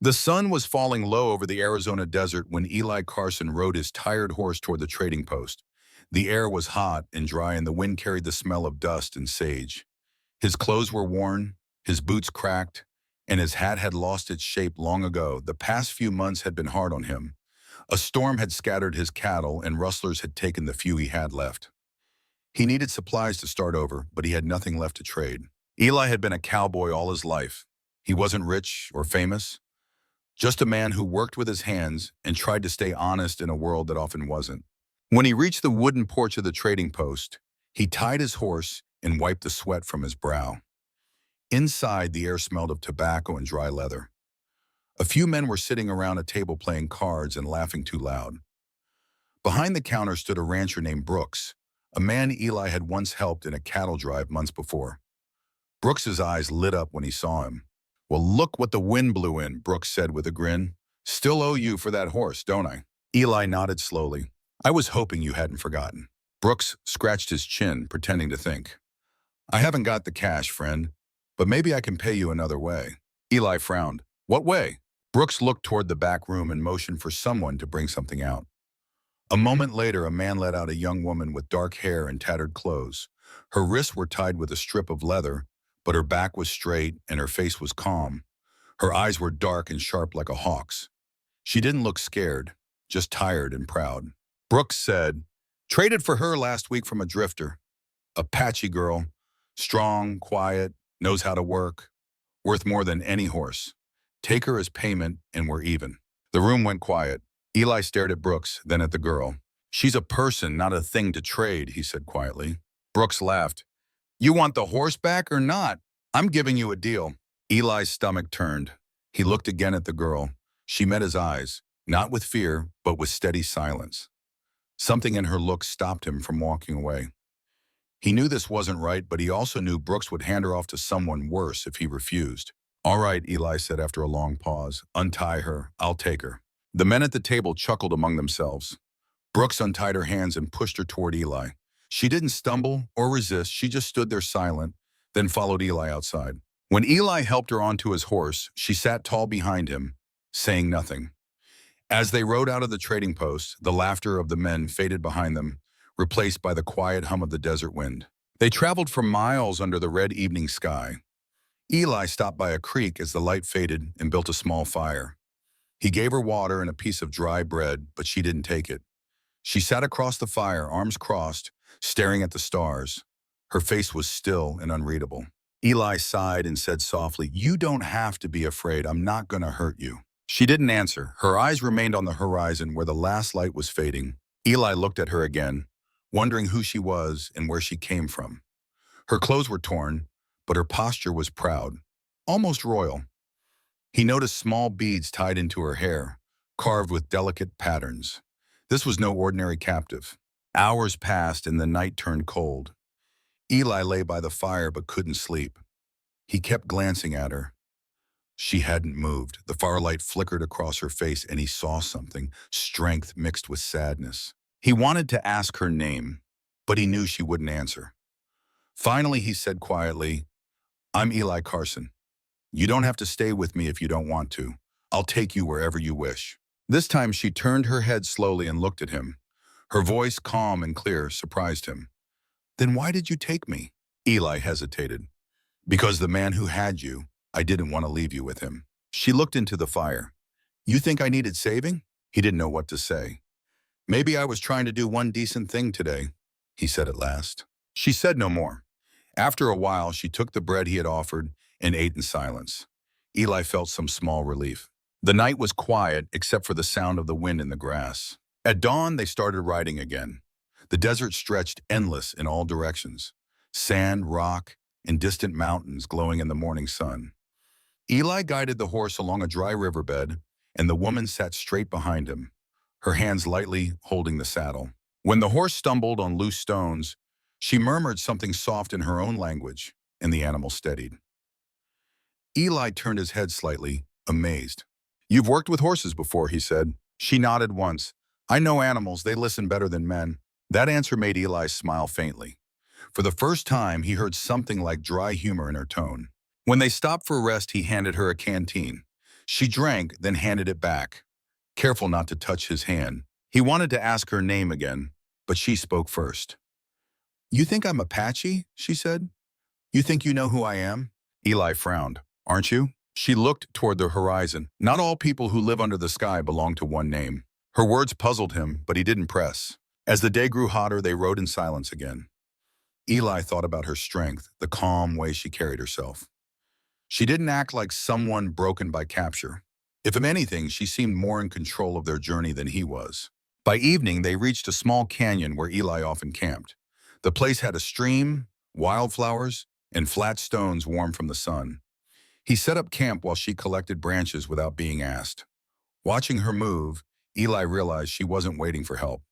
The sun was falling low over the Arizona desert when Eli Carson rode his tired horse toward the trading post. The air was hot and dry, and the wind carried the smell of dust and sage. His clothes were worn, his boots cracked, and his hat had lost its shape long ago. The past few months had been hard on him. A storm had scattered his cattle, and rustlers had taken the few he had left. He needed supplies to start over, but he had nothing left to trade. Eli had been a cowboy all his life. He wasn't rich or famous, just a man who worked with his hands and tried to stay honest in a world that often wasn't. When he reached the wooden porch of the trading post, he tied his horse and wiped the sweat from his brow. Inside, the air smelled of tobacco and dry leather. A few men were sitting around a table playing cards and laughing too loud. Behind the counter stood a rancher named Brooks, a man Eli had once helped in a cattle drive months before. Brooks's eyes lit up when he saw him. "Well, look what the wind blew in," Brooks said with a grin. "Still owe you for that horse, don't I?" Eli nodded slowly. "I was hoping you hadn't forgotten." Brooks scratched his chin, pretending to think. "I haven't got the cash, friend, but maybe I can pay you another way." Eli frowned. "What way?" Brooks looked toward the back room and motioned for someone to bring something out. A moment later, a man led out a young woman with dark hair and tattered clothes. Her wrists were tied with a strip of leather, but her back was straight and her face was calm. Her eyes were dark and sharp like a hawk's. She didn't look scared, just tired and proud. Brooks said, "Traded for her last week from a drifter. Apache girl, strong, quiet, knows how to work, worth more than any horse. Take her as payment and we're even." The room went quiet. Eli stared at Brooks, then at the girl. "She's a person, not a thing to trade," he said quietly. Brooks laughed. "You want the horse back or not? I'm giving you a deal." Eli's stomach turned. He looked again at the girl. She met his eyes, not with fear, but with steady silence. Something in her look stopped him from walking away. He knew this wasn't right, but he also knew Brooks would hand her off to someone worse if he refused. "All right," Eli said after a long pause. "Untie her. I'll take her." The men at the table chuckled among themselves. Brooks untied her hands and pushed her toward Eli. She didn't stumble or resist. She just stood there silent, then followed Eli outside. When Eli helped her onto his horse, she sat tall behind him, saying nothing. As they rode out of the trading post, the laughter of the men faded behind them, replaced by the quiet hum of the desert wind. They traveled for miles under the red evening sky. Eli stopped by a creek as the light faded and built a small fire. He gave her water and a piece of dry bread, but she didn't take it. She sat across the fire, arms crossed, staring at the stars. Her face was still and unreadable. Eli sighed and said softly, "You don't have to be afraid. I'm not going to hurt you." She didn't answer. Her eyes remained on the horizon where the last light was fading. Eli looked at her again, wondering who she was and where she came from. Her clothes were torn, but her posture was proud, almost royal. He noticed small beads tied into her hair, carved with delicate patterns. This was no ordinary captive. Hours passed and the night turned cold. Eli lay by the fire but couldn't sleep. He kept glancing at her. She hadn't moved. The firelight flickered across her face and he saw something, strength mixed with sadness. He wanted to ask her name, but he knew she wouldn't answer. Finally, he said quietly, "I'm Eli Carson. You don't have to stay with me if you don't want to. I'll take you wherever you wish." This time she turned her head slowly and looked at him. Her voice, calm and clear, surprised him. "Then why did you take me?" Eli hesitated. "Because the man who had you, I didn't want to leave you with him." She looked into the fire. "You think I needed saving?" He didn't know what to say. "Maybe I was trying to do one decent thing today," he said at last. She said no more. After a while, she took the bread he had offered and ate in silence. Eli felt some small relief. The night was quiet except for the sound of the wind in the grass. At dawn, they started riding again. The desert stretched endless in all directions. Sand, rock, and distant mountains glowing in the morning sun. Eli guided the horse along a dry riverbed, and the woman sat straight behind him, her hands lightly holding the saddle. When the horse stumbled on loose stones, she murmured something soft in her own language, and the animal steadied. Eli turned his head slightly, amazed. "You've worked with horses before," he said. She nodded once. "I know animals, they listen better than men." That answer made Eli smile faintly. For the first time, he heard something like dry humor in her tone. When they stopped for rest, he handed her a canteen. She drank, then handed it back, careful not to touch his hand. He wanted to ask her name again, but she spoke first. "You think I'm Apache?" she said. "You think you know who I am?" Eli frowned. "Aren't you?" She looked toward the horizon. Not all people who live under the sky belong to one name. Her words puzzled him, but he didn't press. As the day grew hotter, they rode in silence again. Eli thought about her strength, the calm way she carried herself. She didn't act like someone broken by capture. If anything, she seemed more in control of their journey than he was. By evening, they reached a small canyon where Eli often camped. The place had a stream, wildflowers, and flat stones warm from the sun. He set up camp while she collected branches without being asked. Watching her move, Eli realized she wasn't waiting for help.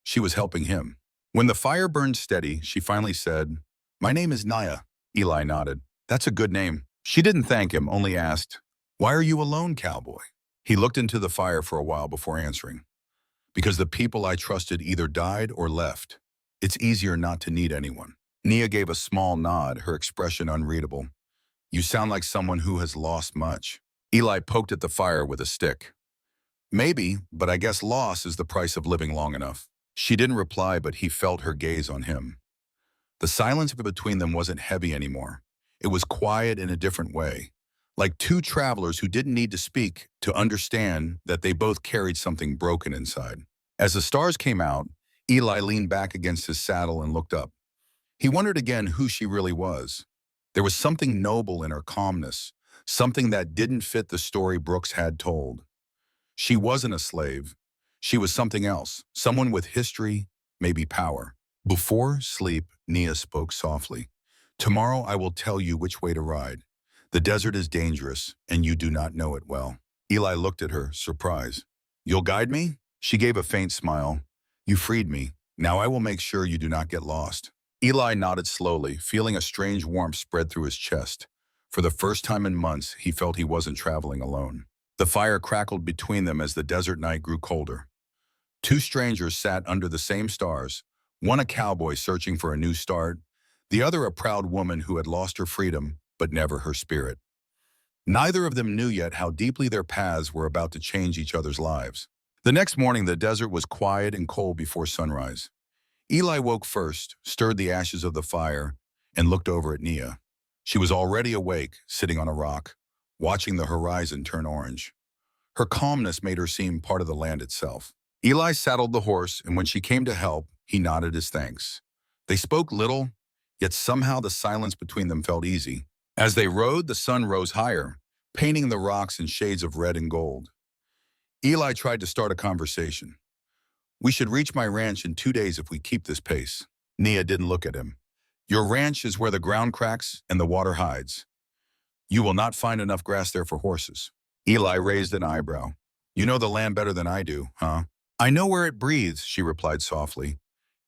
She was helping him. When the fire burned steady, she finally said, "My name is Naya." Eli nodded. "That's a good name." She didn't thank him, only asked, "Why are you alone, Cowboy?" He looked into the fire for a while before answering. "Because the people I trusted either died or left. It's easier not to need anyone." Nia gave a small nod, her expression unreadable. "You sound like someone who has lost much." Eli poked at the fire with a stick. "Maybe, but I guess loss is the price of living long enough." She didn't reply, but he felt her gaze on him. The silence between them wasn't heavy anymore. It was quiet in a different way, like two travelers who didn't need to speak to understand that they both carried something broken inside. As the stars came out, Eli leaned back against his saddle and looked up. He wondered again who she really was. There was something noble in her calmness, something that didn't fit the story Brooks had told. She wasn't a slave. She was something else, someone with history, maybe power. Before sleep, Nia spoke softly. "Tomorrow I will tell you which way to ride. The desert is dangerous, and you do not know it well." Eli looked at her, surprised. "You'll guide me?" She gave a faint smile. "You freed me. Now I will make sure you do not get lost." Eli nodded slowly, feeling a strange warmth spread through his chest. For the first time in months, he felt he wasn't traveling alone. The fire crackled between them as the desert night grew colder. Two strangers sat under the same stars, one a cowboy searching for a new start, the other a proud woman who had lost her freedom, but never her spirit. Neither of them knew yet how deeply their paths were about to change each other's lives. The next morning, the desert was quiet and cold before sunrise. Eli woke first, stirred the ashes of the fire, and looked over at Nia. She was already awake, sitting on a rock, watching the horizon turn orange. Her calmness made her seem part of the land itself. Eli saddled the horse, and when she came to help, he nodded his thanks. They spoke little, yet somehow the silence between them felt easy. As they rode, the sun rose higher, painting the rocks in shades of red and gold. Eli tried to start a conversation. "We should reach my ranch in 2 days if we keep this pace." Nia didn't look at him. "Your ranch is where the ground cracks and the water hides. You will not find enough grass there for horses." Eli raised an eyebrow. "You know the land better than I do, huh?" "I know where it breathes," she replied softly.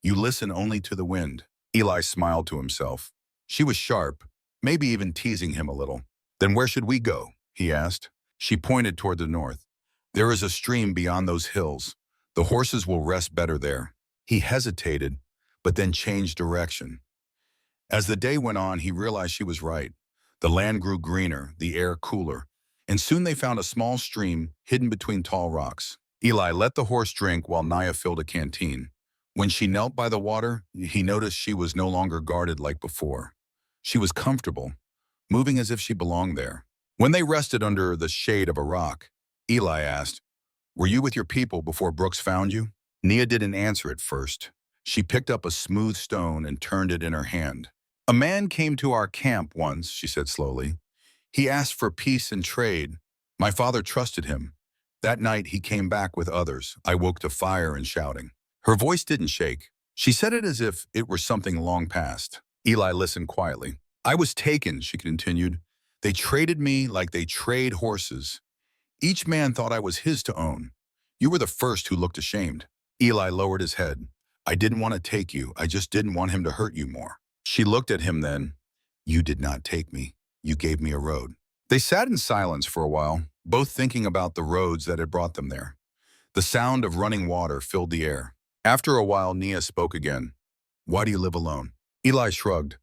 "You listen only to the wind." Eli smiled to himself. She was sharp, maybe even teasing him a little. "Then where should we go?" he asked. She pointed toward the north. "There is a stream beyond those hills. The horses will rest better there." He hesitated, but then changed direction. As the day went on, he realized she was right. The land grew greener, the air cooler, and soon they found a small stream hidden between tall rocks. Eli let the horse drink while Naya filled a canteen. When she knelt by the water, he noticed she was no longer guarded like before. She was comfortable, moving as if she belonged there. When they rested under the shade of a rock, Eli asked, "Were you with your people before Brooks found you?" Nia didn't answer at first. She picked up a smooth stone and turned it in her hand. "A man came to our camp once," she said slowly. "He asked for peace and trade. My father trusted him. That night he came back with others. I woke to fire and shouting." Her voice didn't shake. She said it as if it were something long past. Eli listened quietly. "I was taken," she continued. "They traded me like they trade horses. Each man thought I was his to own. You were the first who looked ashamed." Eli lowered his head. "I didn't want to take you. I just didn't want him to hurt you more." She looked at him then. "You did not take me. You gave me a road." They sat in silence for a while, both thinking about the roads that had brought them there. The sound of running water filled the air. After a while, Nia spoke again. "Why do you live alone?" Eli shrugged.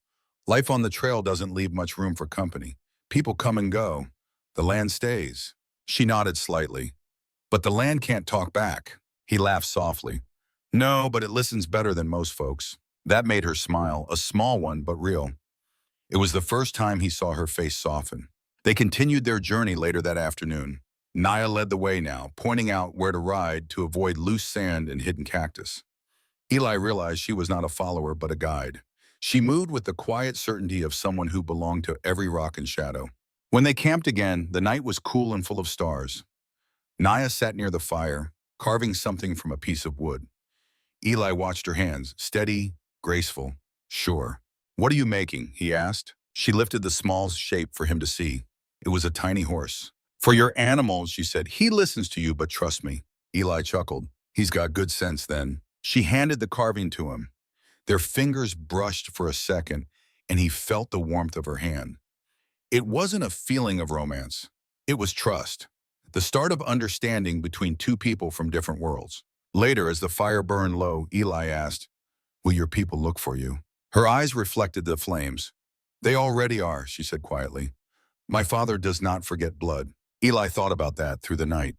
"Life on the trail doesn't leave much room for company. People come and go. The land stays." She nodded slightly. But the land can't talk back. He laughed softly. No, but it listens better than most folks. That made her smile, a small one, but real. It was the first time he saw her face soften. They continued their journey later that afternoon. Naya led the way now, pointing out where to ride to avoid loose sand and hidden cactus. Eli realized she was not a follower but a guide. She moved with the quiet certainty of someone who belonged to every rock and shadow. When they camped again, the night was cool and full of stars. Naya sat near the fire, carving something from a piece of wood. Eli watched her hands, steady, graceful, sure. What are you making? He asked. She lifted the small shape for him to see. It was a tiny horse. For your animals, she said. He listens to you, but trust me. Eli chuckled. He's got good sense then. She handed the carving to him. Their fingers brushed for a second, and he felt the warmth of her hand. It wasn't a feeling of romance. It was trust. The start of understanding between two people from different worlds. Later, as the fire burned low, Eli asked, will your people look for you? Her eyes reflected the flames. They already are, she said quietly. My father does not forget blood. Eli thought about that through the night.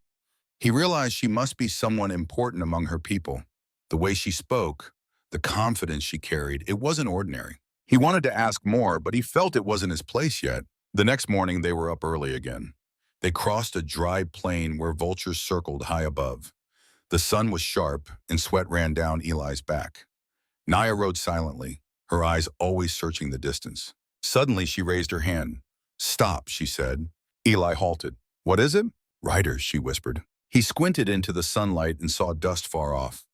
He realized she must be someone important among her people. The way she spoke, the confidence she carried, it wasn't ordinary. He wanted to ask more, but he felt it wasn't his place yet. The next morning, they were up early again. They crossed a dry plain where vultures circled high above. The sun was sharp, and sweat ran down Eli's back. Naya rode silently, her eyes always searching the distance. Suddenly, she raised her hand. Stop, she said. Eli halted. What is it? Riders, she whispered. He squinted into the sunlight and saw dust far off.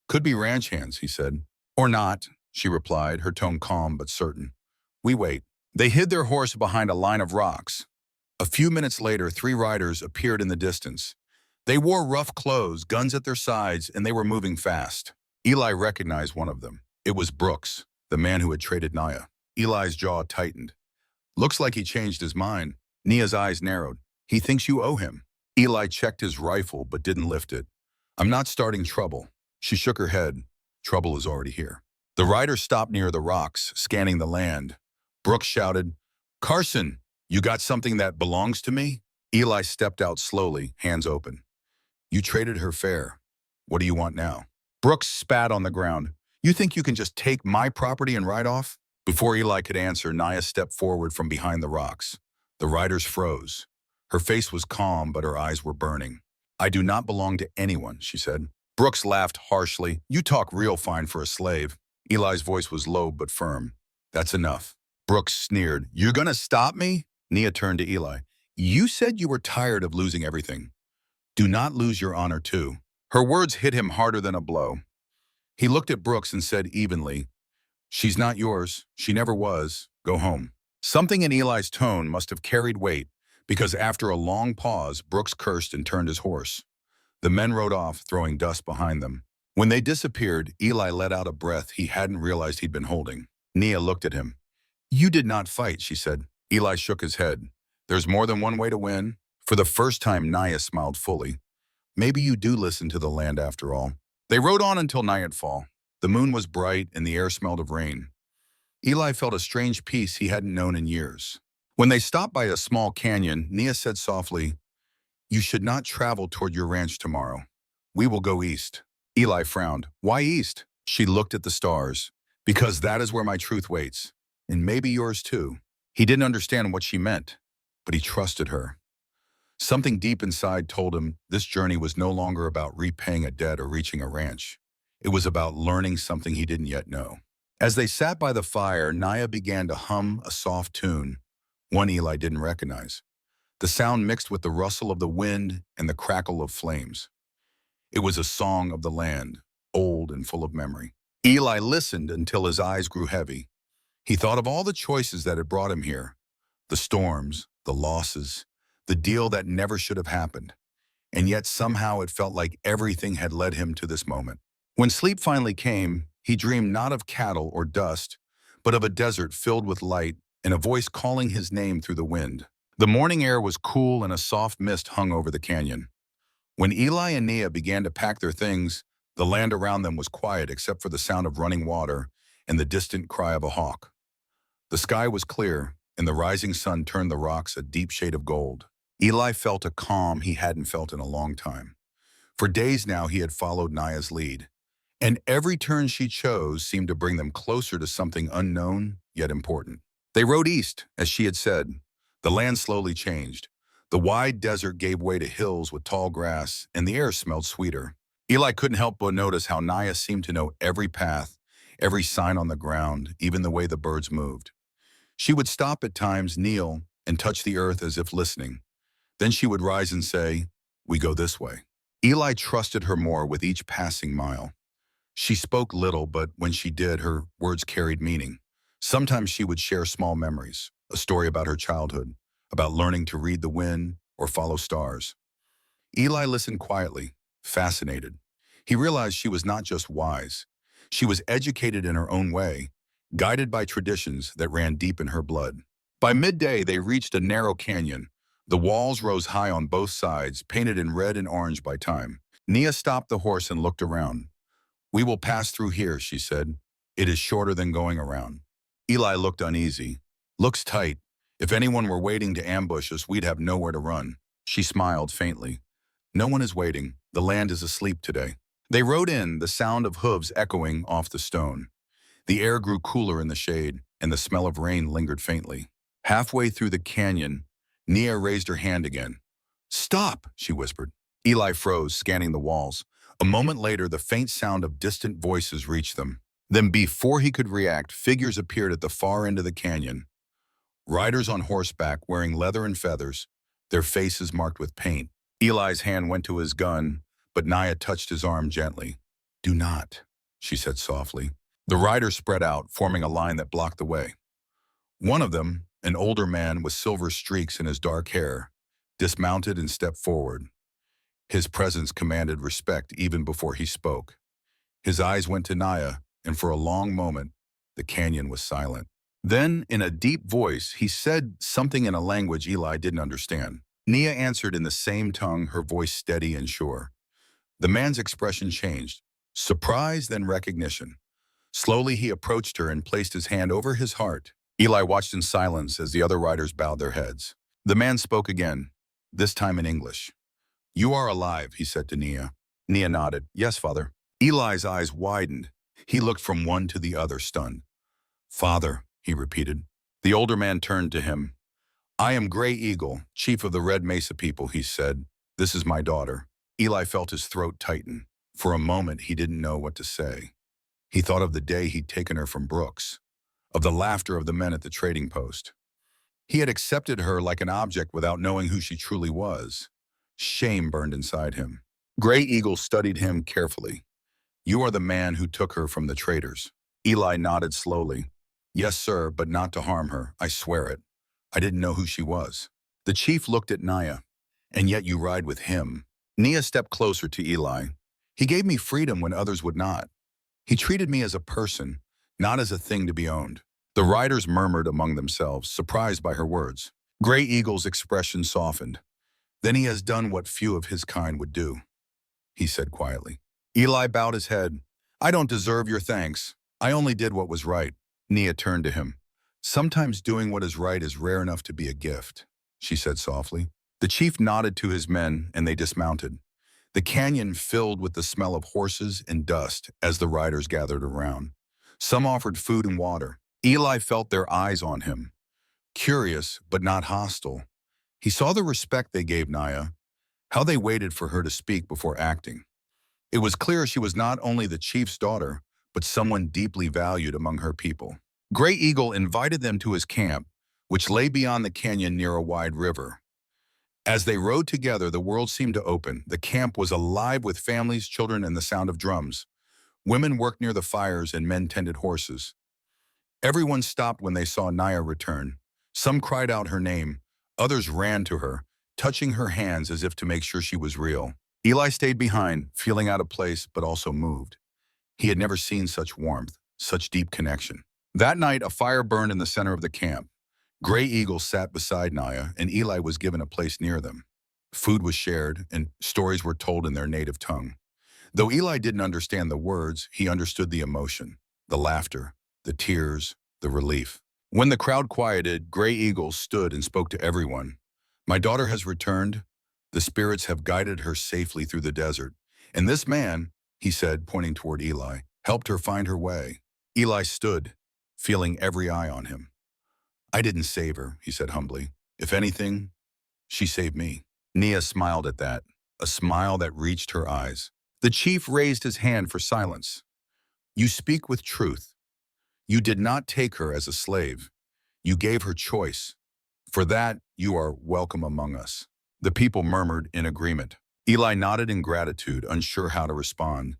Could be ranch hands, he said. Or not, she replied, her tone calm but certain. We wait. They hid their horse behind a line of rocks. A few minutes later, 3 riders appeared in the distance. They wore rough clothes, guns at their sides, and they were moving fast. Eli recognized one of them. It was Brooks, the man who had traded Naya. Eli's jaw tightened. Looks like he changed his mind. Nia's eyes narrowed. He thinks you owe him. Eli checked his rifle but didn't lift it. I'm not starting trouble. She shook her head. Trouble is already here. The rider stopped near the rocks, scanning the land. Brooks shouted, Carson, you got something that belongs to me? Eli stepped out slowly, hands open. You traded her fair. What do you want now? Brooks spat on the ground. You think you can just take my property and ride off? Before Eli could answer, Naya stepped forward from behind the rocks. The riders froze. Her face was calm, but her eyes were burning. I do not belong to anyone, she said. Brooks laughed harshly. You talk real fine for a slave. Eli's voice was low but firm. That's enough. Brooks sneered. You're gonna stop me? Nia turned to Eli. You said you were tired of losing everything. Do not lose your honor too. Her words hit him harder than a blow. He looked at Brooks and said evenly, She's not yours. She never was. Go home. Something in Eli's tone must have carried weight, because after a long pause, Brooks cursed and turned his horse. The men rode off, throwing dust behind them. When they disappeared, Eli let out a breath he hadn't realized he'd been holding. Nia looked at him. You did not fight, she said. Eli shook his head. There's more than one way to win. For the first time, Naya smiled fully. Maybe you do listen to the land after all. They rode on until nightfall. The moon was bright and the air smelled of rain. Eli felt a strange peace he hadn't known in years. When they stopped by a small canyon, Nia said softly, You should not travel toward your ranch tomorrow. We will go east. Eli frowned. Why east? She looked at the stars. Because that is where my truth waits. And maybe yours too. He didn't understand what she meant, but he trusted her. Something deep inside told him this journey was no longer about repaying a debt or reaching a ranch. It was about learning something he didn't yet know. As they sat by the fire, Naya began to hum a soft tune, one Eli didn't recognize. The sound mixed with the rustle of the wind and the crackle of flames. It was a song of the land, old and full of memory. Eli listened until his eyes grew heavy. He thought of all the choices that had brought him here, the storms, the losses, the deal that never should have happened. And yet somehow it felt like everything had led him to this moment. When sleep finally came, he dreamed not of cattle or dust, but of a desert filled with light and a voice calling his name through the wind. The morning air was cool and a soft mist hung over the canyon. When Eli and Nia began to pack their things, the land around them was quiet except for the sound of running water and the distant cry of a hawk. The sky was clear, and the rising sun turned the rocks a deep shade of gold. Eli felt a calm he hadn't felt in a long time. For days now, he had followed Naya's lead, and every turn she chose seemed to bring them closer to something unknown yet important. They rode east, as she had said. The land slowly changed. The wide desert gave way to hills with tall grass, and the air smelled sweeter. Eli couldn't help but notice how Naya seemed to know every path, every sign on the ground, even the way the birds moved. She would stop at times, kneel, and touch the earth as if listening. Then she would rise and say, "We go this way." Eli trusted her more with each passing mile. She spoke little, but when she did, her words carried meaning. Sometimes she would share small memories, a story about her childhood, about learning to read the wind or follow stars. Eli listened quietly, fascinated. He realized she was not just wise. She was educated in her own way, guided by traditions that ran deep in her blood. By midday, they reached a narrow canyon. The walls rose high on both sides, painted in red and orange by time. Nia stopped the horse and looked around. "We will pass through here," she said. "It is shorter than going around." Eli looked uneasy. "Looks tight. If anyone were waiting to ambush us, we'd have nowhere to run." She smiled faintly. "No one is waiting. The land is asleep today." They rode in, the sound of hooves echoing off the stone. The air grew cooler in the shade, and the smell of rain lingered faintly. Halfway through the canyon, Nia raised her hand again. "Stop," she whispered. Eli froze, scanning the walls. A moment later, the faint sound of distant voices reached them. Then before he could react, figures appeared at the far end of the canyon. Riders on horseback wearing leather and feathers, their faces marked with paint. Eli's hand went to his gun, but Naya touched his arm gently. "Do not," she said softly. The riders spread out, forming a line that blocked the way. One of them, an older man with silver streaks in his dark hair, dismounted and stepped forward. His presence commanded respect even before he spoke. His eyes went to Naya, and for a long moment, the canyon was silent. Then, in a deep voice, he said something in a language Eli didn't understand. Nia answered in the same tongue, her voice steady and sure. The man's expression changed. Surprise, then recognition. Slowly, he approached her and placed his hand over his heart. Eli watched in silence as the other riders bowed their heads. The man spoke again, this time in English. "You are alive," he said to Nia. Nia nodded. "Yes, Father." Eli's eyes widened. He looked from one to the other, stunned. "Father," he repeated. The older man turned to him. "I am Gray Eagle, chief of the Red Mesa people," he said. "This is my daughter." Eli felt his throat tighten. For a moment, he didn't know what to say. He thought of the day he'd taken her from Brooks, of the laughter of the men at the trading post. He had accepted her like an object without knowing who she truly was. Shame burned inside him. Gray Eagle studied him carefully. "You are the man who took her from the traders." Eli nodded slowly. "Yes, sir, but not to harm her. I swear it. I didn't know who she was." The chief looked at Naya. "And yet you ride with him." Nia stepped closer to Eli. "He gave me freedom when others would not. He treated me as a person, not as a thing to be owned." The riders murmured among themselves, surprised by her words. Gray Eagle's expression softened. "Then he has done what few of his kind would do," he said quietly. Eli bowed his head. "I don't deserve your thanks. I only did what was right." Nia turned to him. "Sometimes doing what is right is rare enough to be a gift," she said softly. The chief nodded to his men, and they dismounted. The canyon filled with the smell of horses and dust as the riders gathered around. Some offered food and water. Eli felt their eyes on him, curious but not hostile. He saw the respect they gave Naya, how they waited for her to speak before acting. It was clear she was not only the chief's daughter, but someone deeply valued among her people. Gray Eagle invited them to his camp, which lay beyond the canyon near a wide river. As they rode together, the world seemed to open. The camp was alive with families, children, and the sound of drums. Women worked near the fires and men tended horses. Everyone stopped when they saw Naya return. Some cried out her name. Others ran to her, touching her hands as if to make sure she was real. Eli stayed behind, feeling out of place but also moved. He had never seen such warmth, such deep connection. That night, a fire burned in the center of the camp. Gray Eagle sat beside Naya, and Eli was given a place near them. Food was shared, and stories were told in their native tongue. Though Eli didn't understand the words, he understood the emotion, the laughter, the tears, the relief. When the crowd quieted, Gray Eagle stood and spoke to everyone. My daughter has returned. The spirits have guided her safely through the desert. And this man, he said, pointing toward Eli, helped her find her way. Eli stood, feeling every eye on him. I didn't save her, he said humbly. If anything, she saved me. Nia smiled at that, a smile that reached her eyes. The chief raised his hand for silence. You speak with truth. You did not take her as a slave. You gave her choice. For that, you are welcome among us. The people murmured in agreement. Eli nodded in gratitude, unsure how to respond.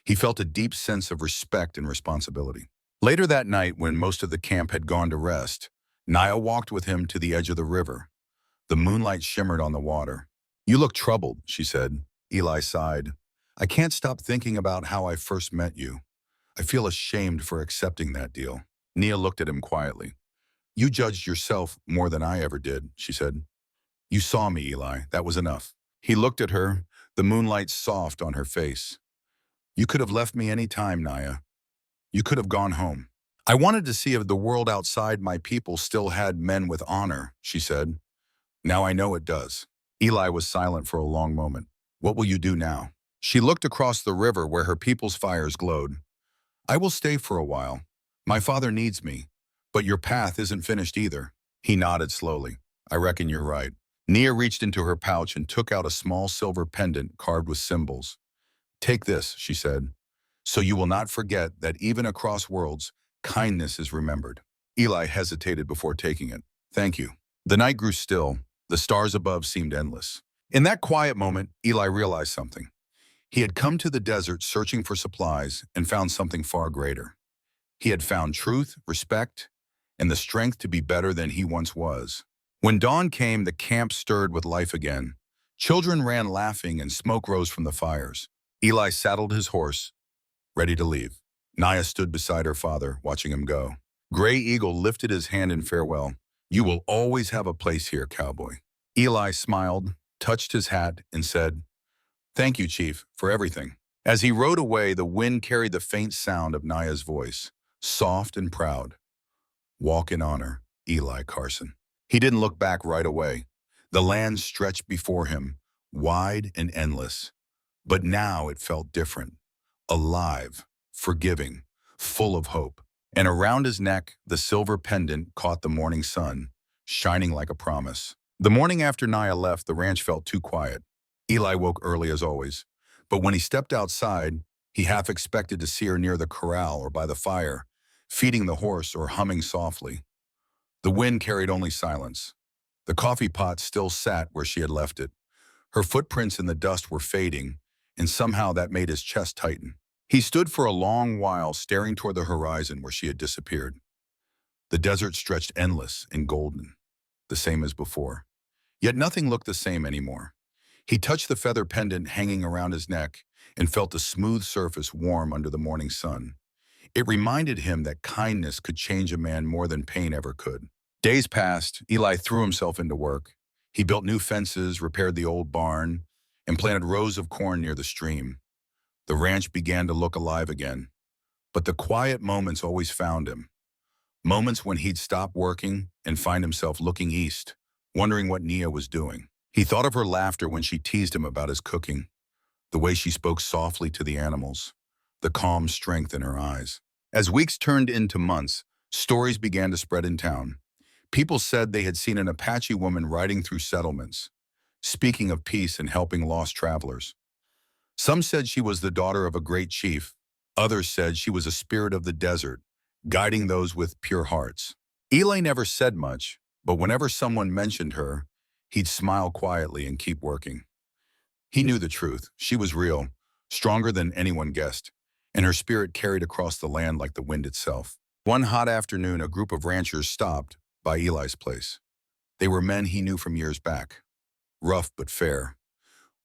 He felt a deep sense of respect and responsibility. Later that night, when most of the camp had gone to rest, Nia walked with him to the edge of the river. The moonlight shimmered on the water. You look troubled, she said. Eli sighed. I can't stop thinking about how I first met you. I feel ashamed for accepting that deal. Nia looked at him quietly. You judged yourself more than I ever did, she said. You saw me, Eli. That was enough. He looked at her, the moonlight soft on her face. You could have left me any time, Nia. You could have gone home. I wanted to see if the world outside my people still had men with honor, she said. Now I know it does. Eli was silent for a long moment. What will you do now? She looked across the river where her people's fires glowed. I will stay for a while. My father needs me, but your path isn't finished either. He nodded slowly. I reckon you're right. Nia reached into her pouch and took out a small silver pendant carved with symbols. Take this, she said, so you will not forget that even across worlds, kindness is remembered. Eli hesitated before taking it. Thank you. The night grew still. The stars above seemed endless. In that quiet moment, Eli realized something. He had come to the desert searching for supplies and found something far greater. He had found truth, respect, and the strength to be better than he once was. When dawn came, the camp stirred with life again. Children ran laughing and smoke rose from the fires. Eli saddled his horse, ready to leave. Nia stood beside her father, watching him go. Gray Eagle lifted his hand in farewell. You will always have a place here, Cowboy. Eli smiled, touched his hat, and said, Thank you, Chief, for everything. As he rode away, the wind carried the faint sound of Nia's voice, soft and proud. Walk in honor, Eli Carson. He didn't look back right away. The land stretched before him, wide and endless. But now it felt different, alive, forgiving, full of hope. And around his neck, the silver pendant caught the morning sun, shining like a promise. The morning after Nia left, the ranch felt too quiet. Eli woke early as always, but when he stepped outside, he half expected to see her near the corral or by the fire, feeding the horse or humming softly. The wind carried only silence. The coffee pot still sat where she had left it. Her footprints in the dust were fading, and somehow that made his chest tighten. He stood for a long while staring toward the horizon where she had disappeared. The desert stretched endless and golden, the same as before. Yet nothing looked the same anymore. He touched the feather pendant hanging around his neck and felt the smooth surface warm under the morning sun. It reminded him that kindness could change a man more than pain ever could. Days passed. Eli threw himself into work. He built new fences, repaired the old barn, and planted rows of corn near the stream. The ranch began to look alive again. But the quiet moments always found him. Moments when he'd stop working and find himself looking east, wondering what Nia was doing. He thought of her laughter when she teased him about his cooking, the way she spoke softly to the animals, the calm strength in her eyes. As weeks turned into months, stories began to spread in town. People said they had seen an Apache woman riding through settlements, speaking of peace and helping lost travelers. Some said she was the daughter of a great chief. Others said she was a spirit of the desert, guiding those with pure hearts. Eli never said much, but whenever someone mentioned her, he'd smile quietly and keep working. He knew the truth. She was real, stronger than anyone guessed, and her spirit carried across the land like the wind itself. One hot afternoon, a group of ranchers stopped by Eli's place. They were men he knew from years back, rough but fair.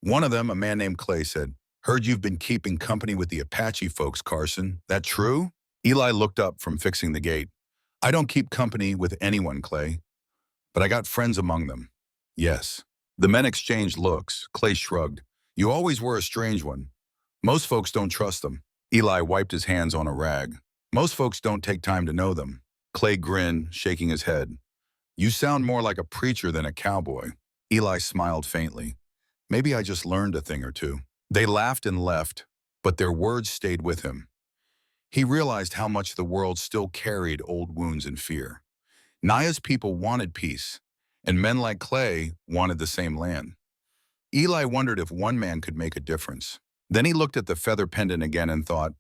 One of them, a man named Clay, said, Heard you've been keeping company with the Apache folks, Carson. That true? Eli looked up from fixing the gate. I don't keep company with anyone, Clay, but I got friends among them. Yes. The men exchanged looks. Clay shrugged. You always were a strange one. Most folks don't trust them. Eli wiped his hands on a rag. Most folks don't take time to know them. Clay grinned, shaking his head. You sound more like a preacher than a cowboy. Eli smiled faintly. Maybe I just learned a thing or two. They laughed and left, but their words stayed with him. He realized how much the world still carried old wounds and fear. Naya's people wanted peace, and men like Clay wanted the same land. Eli wondered if one man could make a difference. Then he looked at the feather pendant again and thought,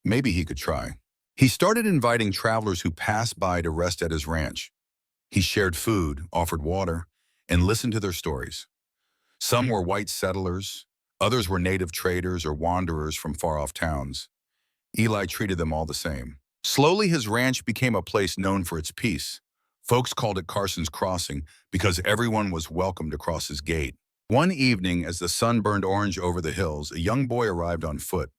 maybe he could try. He started inviting travelers who passed by to rest at his ranch. He shared food, offered water, and listened to their stories. Some were white settlers, others were native traders or wanderers from far-off towns. Eli treated them all the same. Slowly, his ranch became a place known for its peace. Folks called it Carson's Crossing because everyone was welcome to cross his gate. One evening, as the sun burned orange over the hills, a young boy arrived on foot,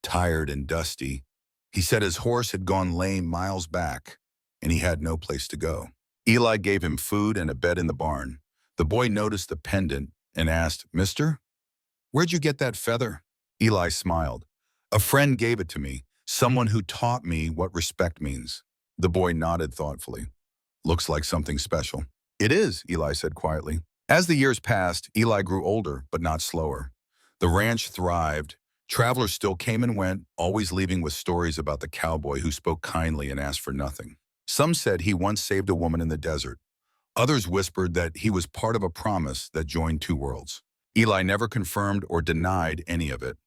tired and dusty. He said his horse had gone lame miles back, and he had no place to go. Eli gave him food and a bed in the barn. The boy noticed the pendant and asked, "Mister, where'd you get that feather?" Eli smiled. "A friend gave it to me, someone who taught me what respect means." The boy nodded thoughtfully. "Looks like something special." "It is," Eli said quietly. As the years passed, Eli grew older, but not slower. The ranch thrived. Travelers still came and went, always leaving with stories about the cowboy who spoke kindly and asked for nothing. Some said he once saved a woman in the desert. Others whispered that he was part of a promise that joined two worlds. Eli never confirmed or denied any of it.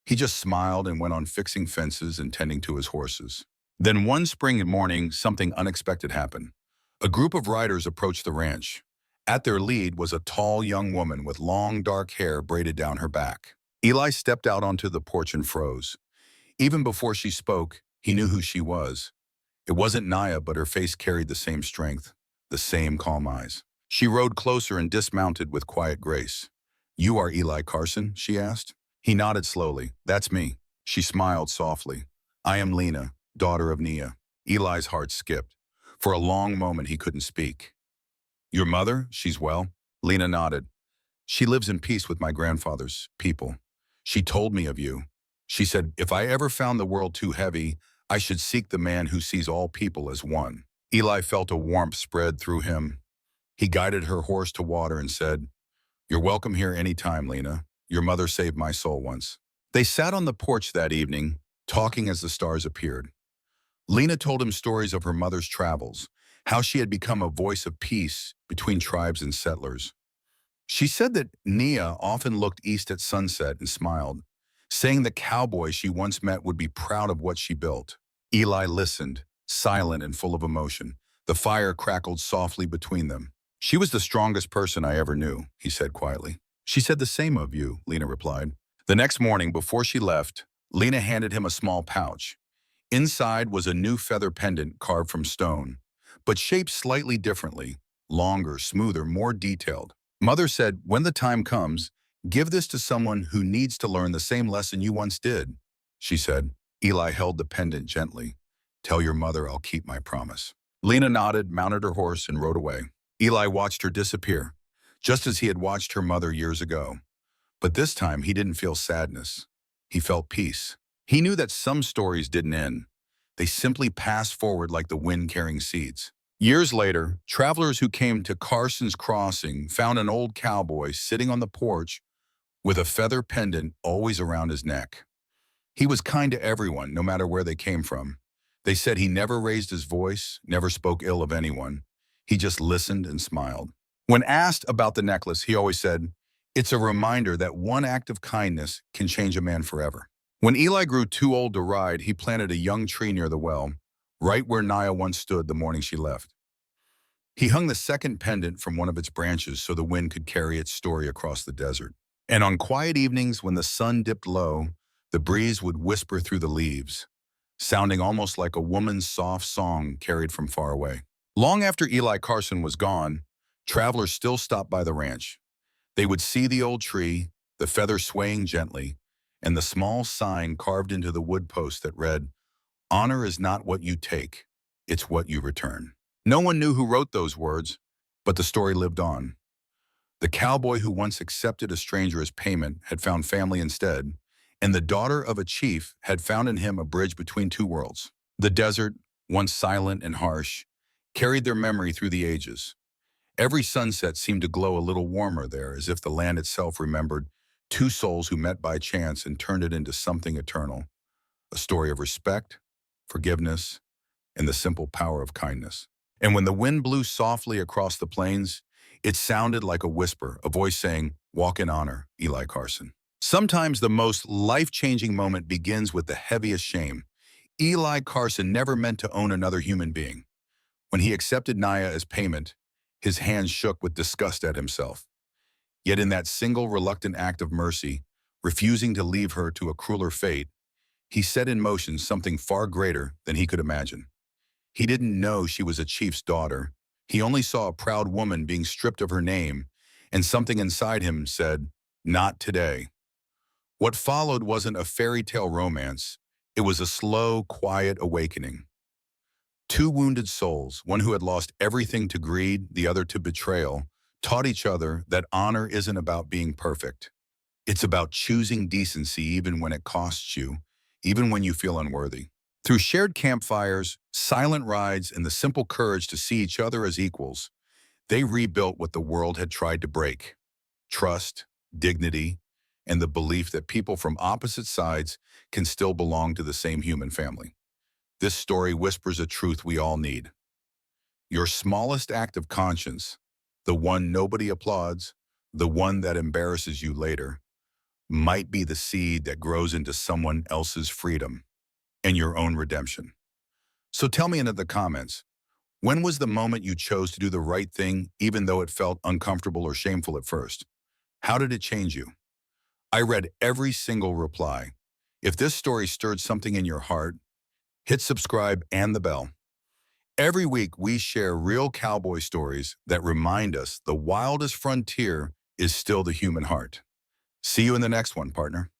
He just smiled and went on fixing fences and tending to his horses. Then one spring morning, something unexpected happened. A group of riders approached the ranch. At their lead was a tall young woman with long dark hair braided down her back. Eli stepped out onto the porch and froze. Even before she spoke, he knew who she was. It wasn't Naya, but her face carried the same strength, the same calm eyes. She rode closer and dismounted with quiet grace. "You are Eli Carson?" she asked. He nodded slowly. "That's me." She smiled softly. "I am Lena, daughter of Nia." Eli's heart skipped. For a long moment, he couldn't speak. "Your mother? She's well?" Lena nodded. "She lives in peace with my grandfather's people. She told me of you. She said, if I ever found the world too heavy, I should seek the man who sees all people as one." Eli felt a warmth spread through him. He guided her horse to water and said, "You're welcome here any time, Lena. Your mother saved my soul once." They sat on the porch that evening, talking as the stars appeared. Lena told him stories of her mother's travels, how she had become a voice of peace between tribes and settlers. She said that Nia often looked east at sunset and smiled, saying the cowboy she once met would be proud of what she built. Eli listened, silent and full of emotion. The fire crackled softly between them. "She was the strongest person I ever knew," he said quietly. "She said the same of you," Lena replied. The next morning, before she left, Lena handed him a small pouch. Inside was a new feather pendant carved from stone, but shaped slightly differently, longer, smoother, more detailed. "Mother said, when the time comes, give this to someone who needs to learn the same lesson you once did," she said. Eli held the pendant gently. "Tell your mother I'll keep my promise." Lena nodded, mounted her horse, and rode away. Eli watched her disappear, just as he had watched her mother years ago. But this time, he didn't feel sadness. He felt peace. He knew that some stories didn't end. They simply passed forward like the wind carrying seeds. Years later, travelers who came to Carson's Crossing found an old cowboy sitting on the porch with a feather pendant always around his neck. He was kind to everyone, no matter where they came from. They said he never raised his voice, never spoke ill of anyone. He just listened and smiled. When asked about the necklace, he always said, "It's a reminder that one act of kindness can change a man forever." When Eli grew too old to ride, he planted a young tree near the well, right where Naya once stood the morning she left. He hung the second pendant from one of its branches so the wind could carry its story across the desert. And on quiet evenings when the sun dipped low, the breeze would whisper through the leaves, sounding almost like a woman's soft song carried from far away. Long after Eli Carson was gone, travelers still stopped by the ranch. They would see the old tree, the feather swaying gently, and the small sign carved into the wood post that read, "Honor is not what you take, it's what you return." No one knew who wrote those words, but the story lived on. The cowboy who once accepted a stranger as payment had found family instead, and the daughter of a chief had found in him a bridge between two worlds. The desert, once silent and harsh, carried their memory through the ages. Every sunset seemed to glow a little warmer there, as if the land itself remembered two souls who met by chance and turned it into something eternal, a story of respect, forgiveness, and the simple power of kindness. And when the wind blew softly across the plains, it sounded like a whisper, a voice saying, "Walk in honor, Eli Carson." Sometimes the most life-changing moment begins with the heaviest shame. Eli Carson never meant to own another human being. When he accepted Naya as payment, his hands shook with disgust at himself. Yet in that single reluctant act of mercy, refusing to leave her to a crueler fate, he set in motion something far greater than he could imagine. He didn't know she was a chief's daughter. He only saw a proud woman being stripped of her name, and something inside him said, "Not today." What followed wasn't a fairy tale romance. It was a slow, quiet awakening. Two wounded souls, one who had lost everything to greed, the other to betrayal, taught each other that honor isn't about being perfect. It's about choosing decency even when it costs you, even when you feel unworthy. Through shared campfires, silent rides, and the simple courage to see each other as equals, they rebuilt what the world had tried to break: trust, dignity, and the belief that people from opposite sides can still belong to the same human family. This story whispers a truth we all need. Your smallest act of conscience, the one nobody applauds, the one that embarrasses you later, might be the seed that grows into someone else's freedom and your own redemption. So tell me in the comments, when was the moment you chose to do the right thing even though it felt uncomfortable or shameful at first? How did it change you? I read every single reply. If this story stirred something in your heart, hit subscribe and the bell. Every week, we share real cowboy stories that remind us the wildest frontier is still the human heart. See you in the next one, partner.